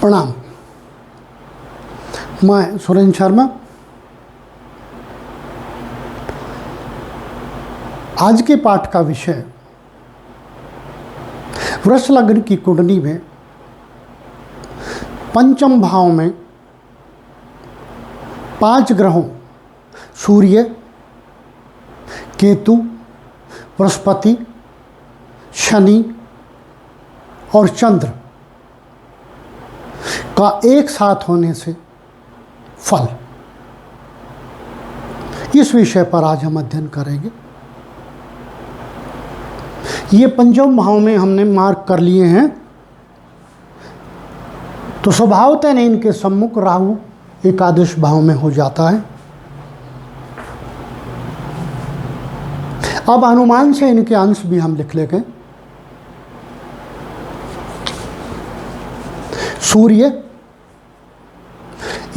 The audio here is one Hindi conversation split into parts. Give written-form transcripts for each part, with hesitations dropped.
प्रणाम। मैं सुरेंद्र शर्मा। आज के पाठ का विषय वृष लग्न की कुंडली में पंचम भाव में 5 ग्रहों सूर्य, केतु, बृहस्पति, शनि और चंद्र का एक साथ होने से फल, इस विषय पर आज हम अध्ययन करेंगे। ये पंचम भाव में हमने मार्क कर लिए हैं, तो स्वभावतः इनके सम्मुख राहु एकादश भाव में हो जाता है। अब अनुमान से इनके अंश भी हम लिख लेंगे। सूर्य,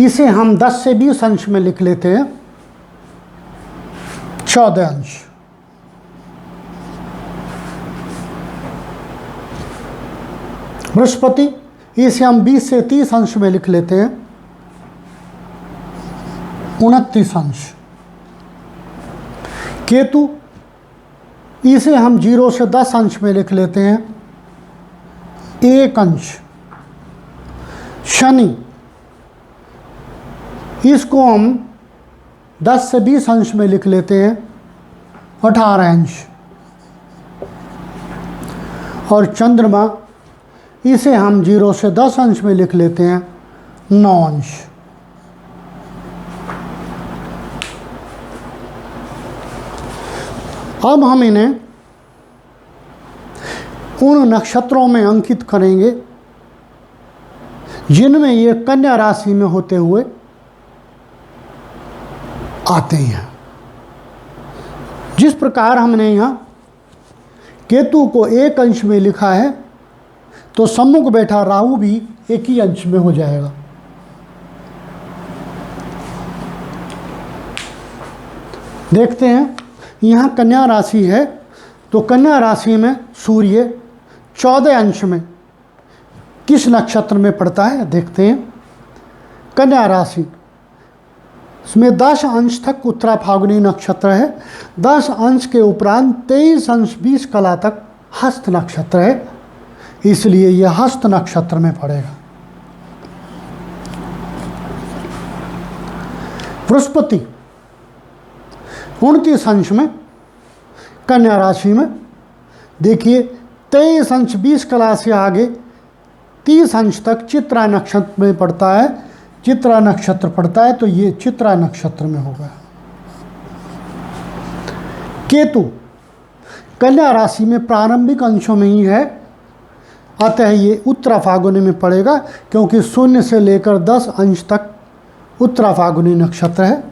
इसे हम 10 से 20 अंश में लिख लेते हैं, 14 अंश। बृहस्पति, इसे हम 20 से 30 अंश में लिख लेते हैं, 29 अंश। केतु, इसे हम 0 से 10 अंश में लिख लेते हैं, 1 अंश। शनि, इसको हम 10 से 20 अंश में लिख लेते हैं, 18 अंश। और चंद्रमा, इसे हम 0 से 10 अंश में लिख लेते हैं, 9 अंश। अब हम इन्हें उन नक्षत्रों में अंकित करेंगे जिनमें ये कन्या राशि में होते हुए आते हैं। जिस प्रकार हमने यहाँ केतु को 1 अंश में लिखा है, तो सम्मुख बैठा राहु भी 1 ही अंश में हो जाएगा। देखते हैं, यहाँ कन्या राशि है, तो कन्या राशि में सूर्य 14 अंश में किस नक्षत्र में पड़ता है देखते हैं। कन्या राशि, इसमें 10 अंश तक उत्तरा फाल्गुनी नक्षत्र है, 10 अंश के उपरांत 23 अंश 20 कला तक हस्त नक्षत्र है, इसलिए यह हस्त नक्षत्र में पड़ेगा। बृहस्पति 29 अंश में कन्या राशि में, देखिए 23 अंश 20 कला से आगे 30 अंश तक चित्रा नक्षत्र में पड़ता है। चित्रा नक्षत्र पड़ता है तो ये चित्रा नक्षत्र में होगा। केतु कन्या राशि में प्रारंभिक अंशों में ही है, अतः ये उत्तरा फाल्गुनी में पड़ेगा, क्योंकि 0 से लेकर 10 अंश तक उत्तरा फाल्गुनी नक्षत्र है।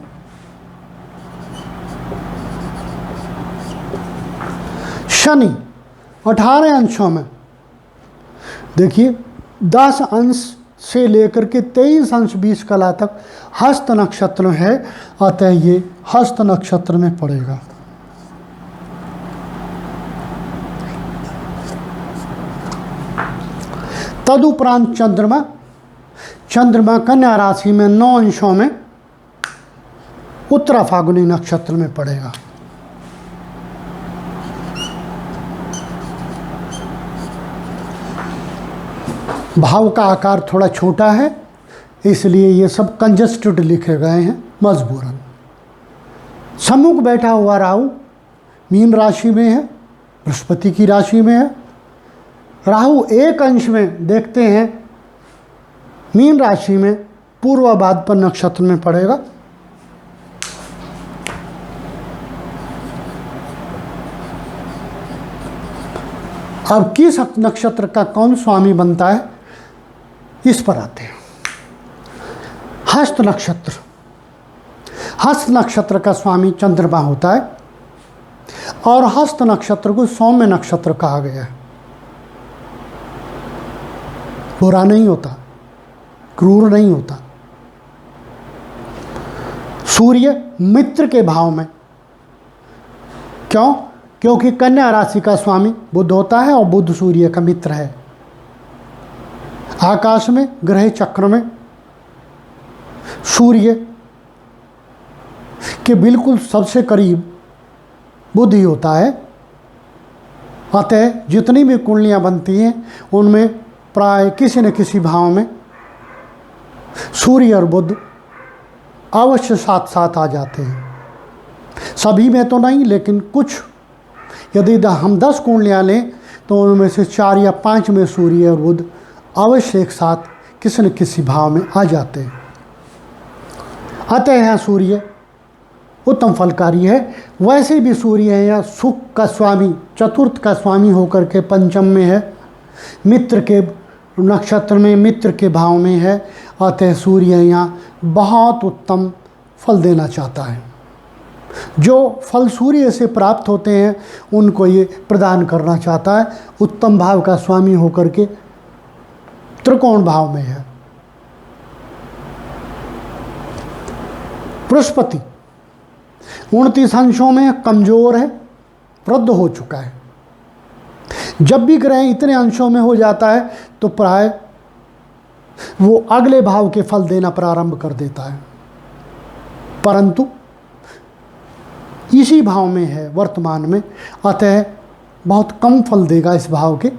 शनि 18 अंशों में, देखिए 10 अंश से लेकर के 23 अंश 20 कला तक हस्त नक्षत्र है, अतः ये हस्त नक्षत्र में पड़ेगा। तदुपरांत चंद्रमा, चंद्रमा कन्या राशि में 9 अंशों में उत्तरा फाल्गुनी नक्षत्र में पड़ेगा। भाव का आकार थोड़ा छोटा है, इसलिए ये सब कंजस्टेड लिखे गए हैं मजबूरन। सम्मुख बैठा हुआ राहु मीन राशि में है, बृहस्पति की राशि में है। राहु 1 अंश में देखते हैं मीन राशि में पूर्व भाद्रपद नक्षत्र में पड़ेगा। अब किस नक्षत्र का कौन स्वामी बनता है, इस पर आते हैं। हस्त नक्षत्र, हस्त नक्षत्र का स्वामी चंद्रमा होता है, और हस्त नक्षत्र को सौम्य नक्षत्र कहा गया है। बुरा नहीं होता, क्रूर नहीं होता। सूर्य मित्र के भाव में, क्यों? क्योंकि कन्या राशि का स्वामी बुध होता है और बुध सूर्य का मित्र है। आकाश में ग्रह चक्र में सूर्य के बिल्कुल सबसे करीब बुध ही होता है। अतः जितनी भी कुंडलियाँ बनती हैं उनमें प्राय किसी न किसी भाव में सूर्य और बुध अवश्य साथ साथ आ जाते हैं। सभी में तो नहीं, लेकिन कुछ, यदि हम 10 कुंडलियाँ लें तो उनमें से 4 या 5 में सूर्य और बुध अवश्य एक साथ किसी न किसी भाव में आ जाते हैं। अतः यहाँ सूर्य उत्तम फलकारी है। वैसे भी सूर्य है या सुख का स्वामी, चतुर्थ का स्वामी होकर के पंचम में है, मित्र के नक्षत्र में, मित्र के भाव में है। अतः सूर्य यहाँ बहुत उत्तम फल देना चाहता है। जो फल सूर्य से प्राप्त होते हैं उनको ये प्रदान करना चाहता है। उत्तम भाव का स्वामी होकर के त्रिकोण भाव में है। बृहस्पति 29 अंशों में कमजोर है, वृद्ध हो चुका है। जब भी ग्रह इतने अंशों में हो जाता है तो प्राय वो अगले भाव के फल देना प्रारंभ कर देता है, परंतु इसी भाव में है वर्तमान में। अतः बहुत कम फल देगा इस भाव के,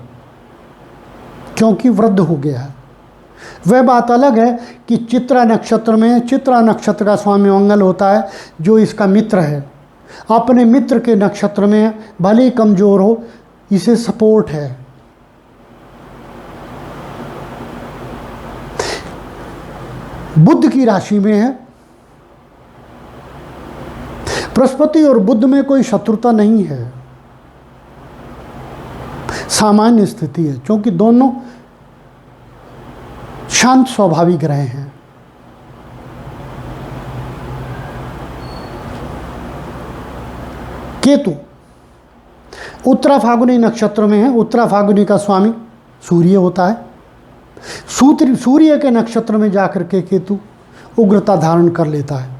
क्योंकि वृद्ध हो गया है। वह बात अलग है कि चित्रा नक्षत्र में, चित्रा नक्षत्र का स्वामी मंगल होता है जो इसका मित्र है। अपने मित्र के नक्षत्र में भले ही कमजोर हो, इसे सपोर्ट है। बुध की राशि में है। बृहस्पति और बुध में कोई शत्रुता नहीं है, सामान्य स्थिति है, क्योंकि दोनों शांत स्वाभाविक ग्रह हैं। केतु उत्तरा फाल्गुनी नक्षत्र में है। उत्तरा फाल्गुनी का स्वामी सूर्य होता है। सूर्य के नक्षत्र में जाकर के केतु उग्रता धारण कर लेता है।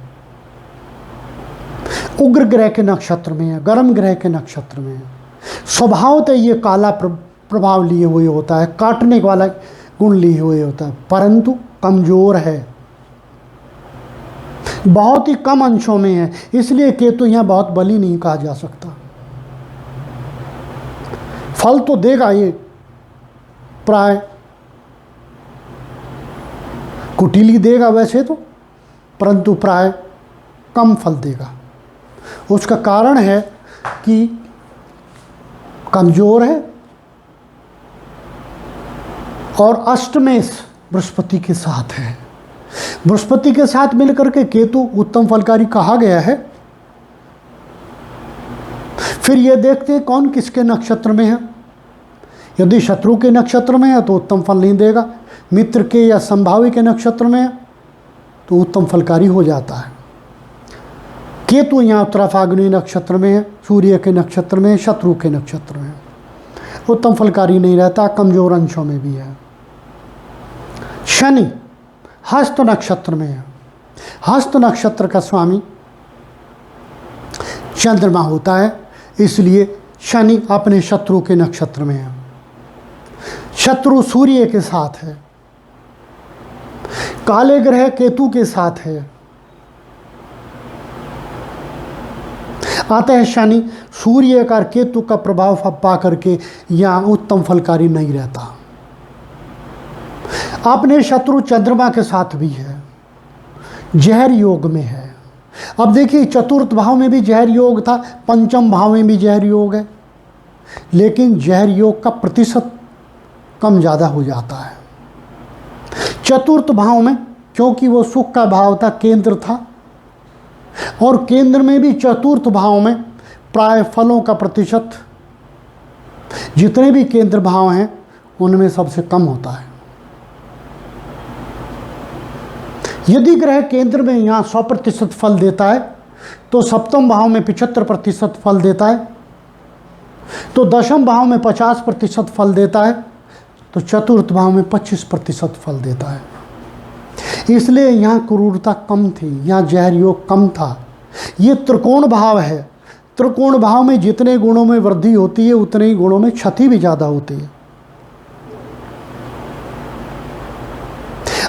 उग्र ग्रह के नक्षत्र में है, गर्म ग्रह के नक्षत्र में है। स्वभावतः ये काला प्रभाव लिए हुए होता है, काटने वाला गुण लिए हुए होता है, परंतु कमजोर है, बहुत ही कम अंशों में है। इसलिए केतु यहाँ बहुत बली नहीं कहा जा सकता। फल तो देगा ये, प्राय कुटिली देगा वैसे तो, परंतु प्राय कम फल देगा। उसका कारण है कि कमजोर है और अष्टमेश बृहस्पति के साथ है। बृहस्पति के साथ मिलकर के केतु उत्तम फलकारी कहा गया है। फिर ये देखते हैं कौन किसके नक्षत्र में है। यदि शत्रु के नक्षत्र में है तो उत्तम फल नहीं देगा, मित्र के या संभावी के नक्षत्र में है तो उत्तम फलकारी हो जाता है। केतु यहाँ उत्तरा फाल्गुनी नक्षत्र में है, सूर्य के नक्षत्र में, शत्रु के नक्षत्र में, उत्तम फलकारी नहीं रहता, कमजोर अंशों में भी है। शनि हस्त नक्षत्र में है। हस्त नक्षत्र का स्वामी चंद्रमा होता है, इसलिए शनि अपने शत्रु के नक्षत्र में है। शत्रु सूर्य के साथ है, काले ग्रह केतु के साथ है। अतः शनि सूर्य का केतु का प्रभाव पा करके यहाँ उत्तम फलकारी नहीं रहता। अपने शत्रु चंद्रमा के साथ भी है, जहर योग में है। अब देखिए चतुर्थ भाव में भी जहर योग था, पंचम भाव में भी जहर योग है, लेकिन जहर योग का प्रतिशत कम ज़्यादा हो जाता है। चतुर्थ भाव में क्योंकि वो सुख का भाव था, केंद्र था, और केंद्र में भी चतुर्थ भाव में प्राय फलों का प्रतिशत जितने भी केंद्र भाव हैं उनमें सबसे कम होता है। यदि ग्रह केंद्र में यहाँ 100% फल देता है तो सप्तम भाव में 75% फल देता है, तो दशम भाव में 50% फल देता है, तो चतुर्थ भाव में 25% फल देता है। इसलिए यहाँ क्रूरता कम थी, यहाँ जहर योग कम था। ये त्रिकोण भाव है। त्रिकोण भाव में जितने गुणों में वृद्धि होती है उतने ही गुणों में क्षति भी ज़्यादा होती है।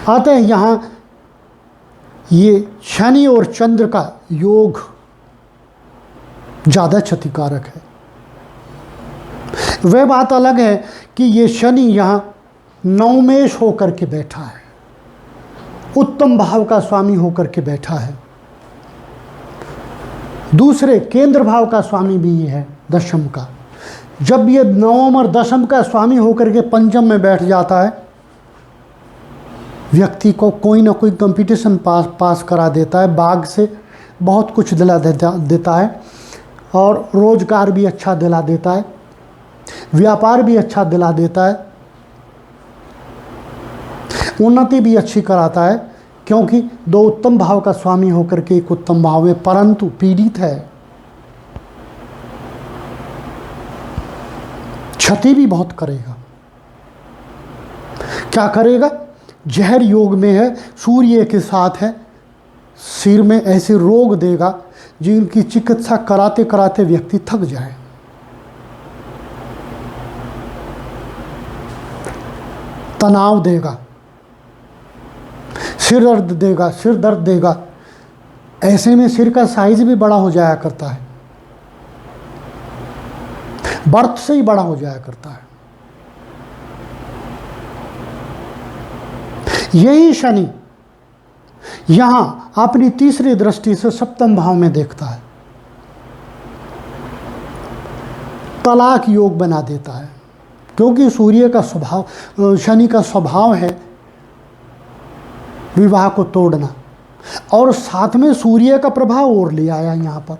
अतः यहाँ ये शनि और चंद्र का योग ज़्यादा क्षतिकारक है। वह बात अलग है कि ये शनि यहाँ नवमेश होकर के बैठा है, उत्तम भाव का स्वामी होकर के बैठा है। दूसरे केंद्र भाव का स्वामी भी है दशम का। जब ये नवम और दशम का स्वामी होकर के पंचम में बैठ जाता है, व्यक्ति को कोई ना कोई कंपटीशन पास करा देता है, बाग से बहुत कुछ दिला देता है, और रोजगार भी अच्छा दिला देता है, व्यापार भी अच्छा दिला देता है, उन्नति भी अच्छी कराता है, क्योंकि दो उत्तम भाव का स्वामी होकर के एक उत्तम भाव में, परंतु पीड़ित है, क्षति भी बहुत करेगा। क्या करेगा? जहर योग में है, सूर्य के साथ है, सिर में ऐसे रोग देगा जिनकी चिकित्सा कराते कराते व्यक्ति थक जाए। तनाव देगा, सिर दर्द देगा। ऐसे में सिर का साइज भी बड़ा हो जाया करता है, बर्थ से ही बड़ा हो जाया करता है। यही शनि यहां अपनी तीसरी दृष्टि से सप्तम भाव में देखता है, तलाक योग बना देता है, क्योंकि सूर्य का स्वभाव, शनि का स्वभाव है विवाह को तोड़ना, और साथ में सूर्य का प्रभाव और ले आया यहाँ पर,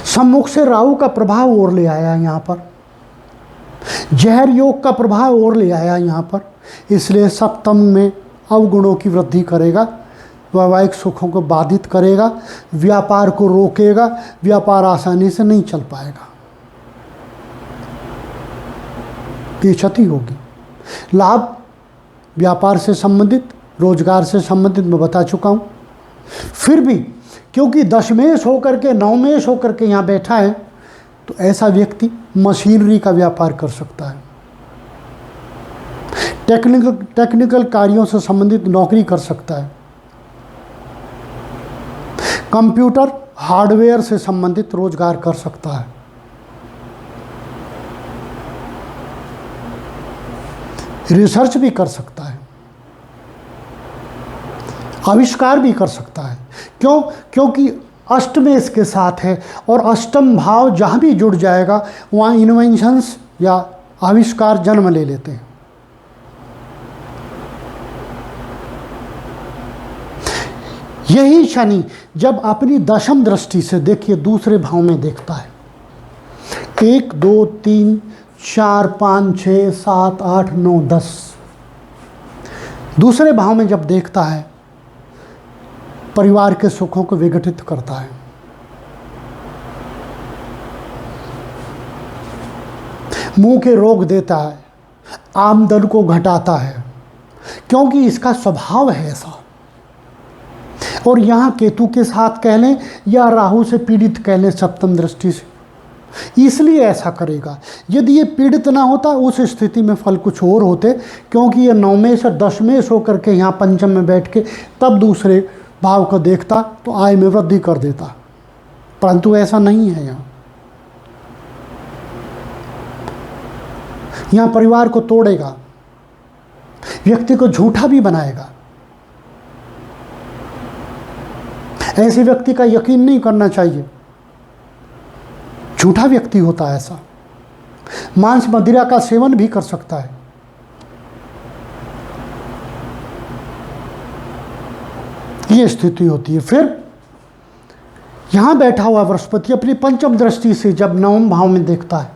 सम्मुख से राहु का प्रभाव और ले आया यहाँ पर, जहर योग का प्रभाव और ले आया यहाँ पर। इसलिए सप्तम में अवगुणों की वृद्धि करेगा, वैवाहिक सुखों को बाधित करेगा, व्यापार को रोकेगा, व्यापार आसानी से नहीं चल पाएगा, ये क्षति होगी। लाभ व्यापार से संबंधित, रोजगार से संबंधित मैं बता चुका हूँ। फिर भी क्योंकि दशमेश होकर के नवमेश होकर के यहाँ बैठा है, तो ऐसा व्यक्ति मशीनरी का व्यापार कर सकता है, टेक्निकल कार्यों से संबंधित नौकरी कर सकता है, कंप्यूटर हार्डवेयर से संबंधित रोजगार कर सकता है, रिसर्च भी कर सकता है, आविष्कार भी कर सकता है। क्यों? क्योंकि अष्टम इसके साथ है, और अष्टम भाव जहाँ भी जुड़ जाएगा वहाँ इन्वेंशंस या आविष्कार जन्म ले लेते हैं। यही शनि जब अपनी दशम दृष्टि से, देखिए दूसरे भाव में देखता है, 1 2 3 4 5 6 7 8 9 10, दूसरे भाव में जब देखता है, परिवार के सुखों को विघटित करता है। मुंह के रोग देता है, आमदन को घटाता है, क्योंकि इसका स्वभाव है ऐसा। और यहाँ केतु के साथ कह लें या राहु से पीड़ित कह लें सप्तम दृष्टि से, इसलिए ऐसा करेगा। यदि ये पीड़ित ना होता, उस स्थिति में फल कुछ और होते, क्योंकि ये नवमेश और दशमेश होकर के यहाँ पंचम में बैठ के तब दूसरे भाव को देखता तो आय में वृद्धि कर देता, परंतु ऐसा नहीं है। यहाँ परिवार को तोड़ेगा, व्यक्ति को झूठा भी बनाएगा। ऐसे व्यक्ति का यकीन नहीं करना चाहिए, झूठा व्यक्ति होता है ऐसा। मांस मदिरा का सेवन भी कर सकता है। ये स्थिति होती है। फिर यहां बैठा हुआ बृहस्पति अपनी पंचम दृष्टि से जब नवम भाव में देखता है,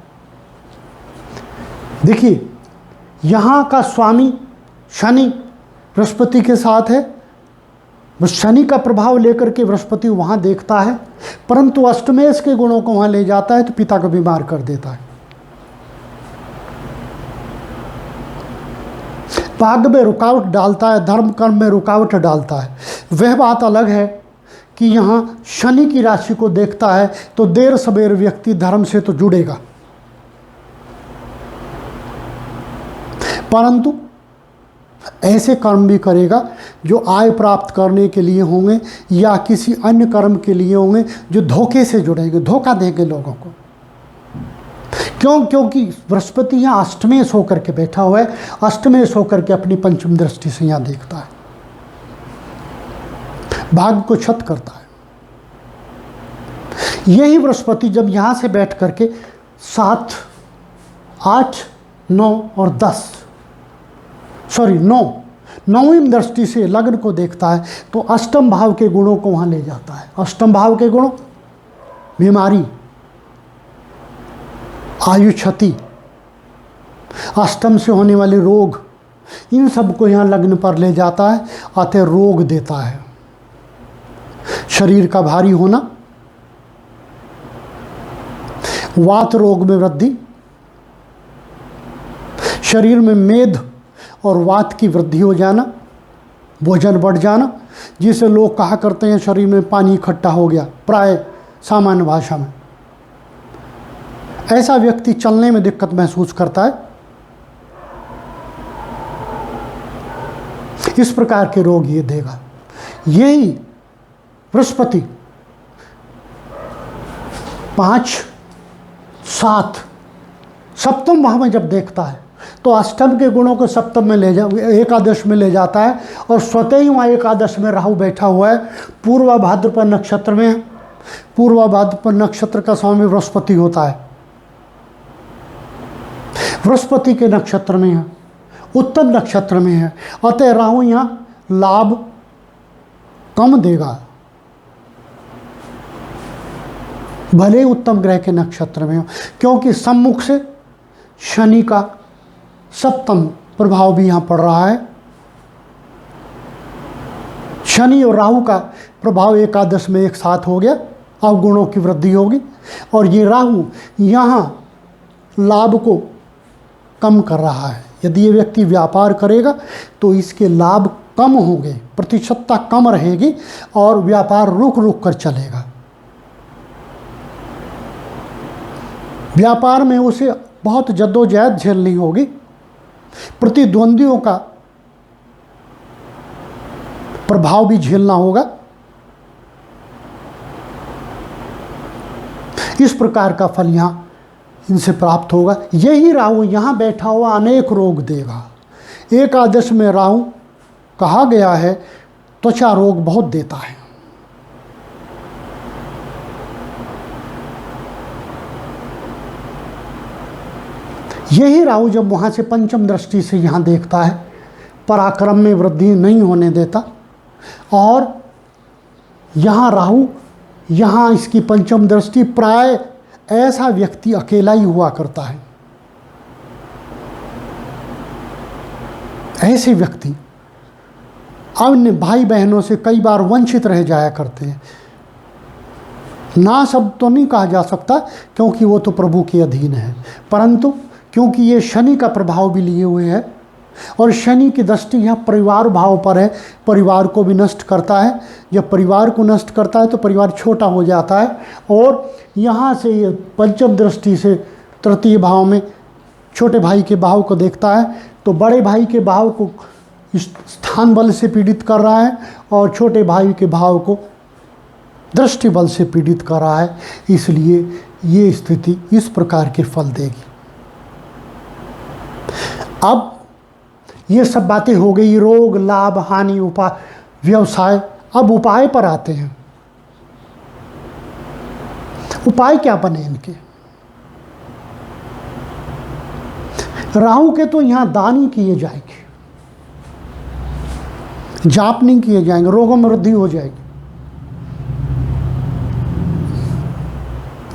देखिए यहां का स्वामी शनि बृहस्पति के साथ है, शनि का प्रभाव लेकर के बृहस्पति वहां देखता है, परंतु अष्टमेश के गुणों को वहां ले जाता है तो पिता को बीमार कर देता है। भाग्य में रुकावट डालता है, धर्म कर्म में रुकावट डालता है। वह बात अलग है कि यहाँ शनि की राशि को देखता है तो देर सवेर व्यक्ति धर्म से तो जुड़ेगा, परंतु ऐसे कर्म भी करेगा जो आय प्राप्त करने के लिए होंगे या किसी अन्य कर्म के लिए होंगे जो धोखे से जुड़ेंगे, धोखा देंगे लोगों को। क्यों? क्योंकि बृहस्पति यहाँ अष्टमेश होकर के बैठा हुआ है, अष्टमेश होकर के अपनी पंचम दृष्टि से यहाँ देखता है, भाग्य को क्षत करता है। यही बृहस्पति जब यहाँ से बैठ करके 7, 8, 9 और 10 नौवीं दृष्टि से लग्न को देखता है तो अष्टम भाव के गुणों को वहाँ ले जाता है। अष्टम भाव के गुणों, बीमारी, आयु क्षति, अष्टम से होने वाले रोग, इन सब को यहाँ लग्न पर ले जाता है, अतः रोग देता है। शरीर का भारी होना, वात रोग में वृद्धि, शरीर में मेद और वात की वृद्धि हो जाना, वजन बढ़ जाना, जिसे लोग कहा करते हैं शरीर में पानी इकट्ठा हो गया, प्राय सामान्य भाषा में। ऐसा व्यक्ति चलने में दिक्कत महसूस करता है। इस प्रकार के रोग ये देगा। यही बृहस्पति 5, 7 सप्तम भाव में जब देखता है तो अष्टम के गुणों को सप्तम में एकादश में ले जाता है, और स्वतः ही वहाँ एकादश में राहु बैठा हुआ है। पूर्व भाद्रपद नक्षत्र में, पूर्व भाद्रपद नक्षत्र का स्वामी बृहस्पति होता है, बृहस्पति के नक्षत्र में है, उत्तम नक्षत्र में है, अतः राहु यहाँ लाभ कम देगा, भले ही उत्तम ग्रह के नक्षत्र में हो, क्योंकि सम्मुख से शनि का सप्तम प्रभाव भी यहाँ पड़ रहा है। शनि और राहु का प्रभाव एकादश में एक साथ हो गया, अवगुणों की वृद्धि होगी, और ये राहु यहाँ लाभ को कम कर रहा है। यदि ये व्यक्ति व्यापार करेगा तो इसके लाभ कम होंगे, प्रतिशतता कम रहेगी और व्यापार रुक रुक कर चलेगा। व्यापार में उसे बहुत जद्दोजहद झेलनी होगी, प्रतिद्वंदियों का प्रभाव भी झेलना होगा। इस प्रकार का फल यहाँ इनसे प्राप्त होगा। यही राहु यहाँ बैठा हुआ अनेक रोग देगा। एकादश में राहु कहा गया है त्वचा रोग बहुत देता है। यही राहु जब वहाँ से पंचम दृष्टि से यहाँ देखता है, पराक्रम में वृद्धि नहीं होने देता, और यहाँ राहु, यहाँ इसकी पंचम दृष्टि, प्राय ऐसा व्यक्ति अकेला ही हुआ करता है। ऐसे व्यक्ति अन्य भाई बहनों से कई बार वंचित रह जाया करते हैं। ना सब तो नहीं कहा जा सकता क्योंकि वो तो प्रभु के अधीन है, परंतु क्योंकि ये शनि का प्रभाव भी लिए हुए है और शनि की दृष्टि यहाँ परिवार भाव पर है, परिवार को भी नष्ट करता है। जब परिवार को नष्ट करता है तो परिवार छोटा हो जाता है, और यहाँ से ये पंचम दृष्टि से तृतीय भाव में छोटे भाई के भाव को देखता है, तो बड़े भाई के भाव को स्थान बल से पीड़ित कर रहा है और छोटे भाई के भाव को दृष्टि बल से पीड़ित कर रहा है। इसलिए ये स्थिति इस प्रकार के फल देगी। अब ये सब बातें हो गई, रोग, लाभ, हानि, उपाय, व्यवसाय। अब उपाय पर आते हैं। उपाय क्या बने इनके? राहु के तो यहाँ दान ही किए जाएंगे, जाप नहीं किए जाएंगे, रोगों में वृद्धि हो जाएगी।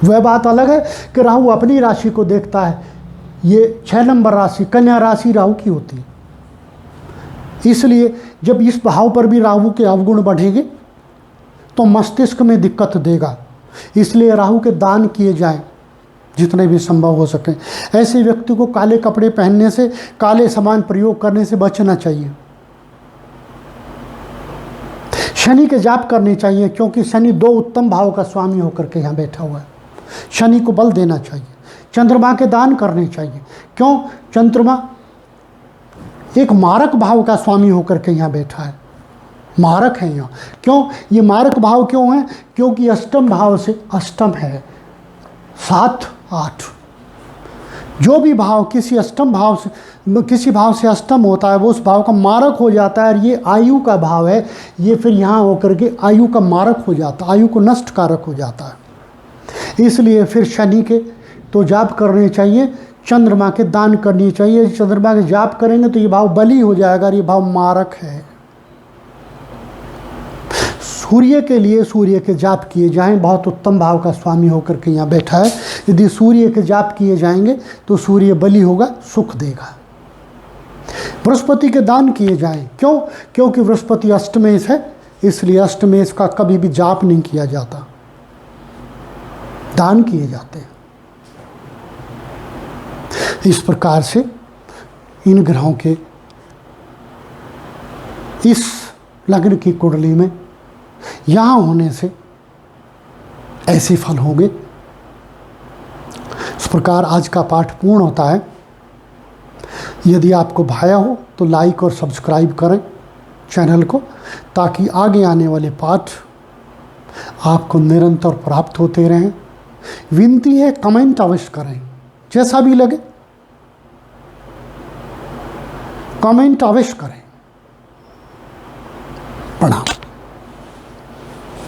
वह बात अलग है कि राहु अपनी राशि को देखता है। ये 6 नंबर राशि कन्या राशि राहु की होती है, इसलिए जब इस भाव पर भी राहु के अवगुण बढ़ेंगे तो मस्तिष्क में दिक्कत देगा। इसलिए राहु के दान किए जाएं जितने भी संभव हो सके। ऐसे व्यक्ति को काले कपड़े पहनने से, काले सामान प्रयोग करने से बचना चाहिए। शनि के जाप करने चाहिए, क्योंकि शनि 2 उत्तम भाव का स्वामी होकर के यहाँ बैठा हुआ है। शनि को बल देना चाहिए। चंद्रमा के दान करने चाहिए। क्यों? चंद्रमा एक मारक भाव का स्वामी होकर के यहाँ बैठा है, मारक है यहाँ। क्यों ये मारक भाव क्यों है? क्योंकि अष्टम भाव से अष्टम है 7 8। जो भी भाव किसी अष्टम भाव से, किसी भाव से अष्टम होता है वो उस भाव का मारक हो जाता है। और ये आयु का भाव है, ये फिर यहाँ होकर के आयु का मारक हो जाता है, आयु को नष्ट कारक हो जाता है। इसलिए फिर शनि के तो जाप करने चाहिए, चंद्रमा के दान करनी चाहिए। चंद्रमा के जाप करेंगे तो ये भाव बली हो जाएगा, ये भाव मारक है। सूर्य के लिए सूर्य के जाप किए जाएं, बहुत उत्तम भाव का स्वामी होकर के यहाँ बैठा है। यदि सूर्य के जाप किए जाएंगे तो सूर्य बली होगा, सुख देगा। बृहस्पति के दान किए जाएं, क्यों? क्योंकि बृहस्पति अष्टमेश है, इसलिए अष्टमेश का कभी भी जाप नहीं किया जाता, दान किए जाते हैं। इस प्रकार से इन ग्रहों के इस लग्न की कुंडली में यहाँ होने से ऐसे फल होंगे। इस प्रकार आज का पाठ पूर्ण होता है। यदि आपको भाया हो तो लाइक और सब्सक्राइब करें चैनल को, ताकि आगे आने वाले पाठ आपको निरंतर प्राप्त होते रहें। विनती है कमेंट अवश्य करें, जैसा भी लगे कमेंट अवश्य करें।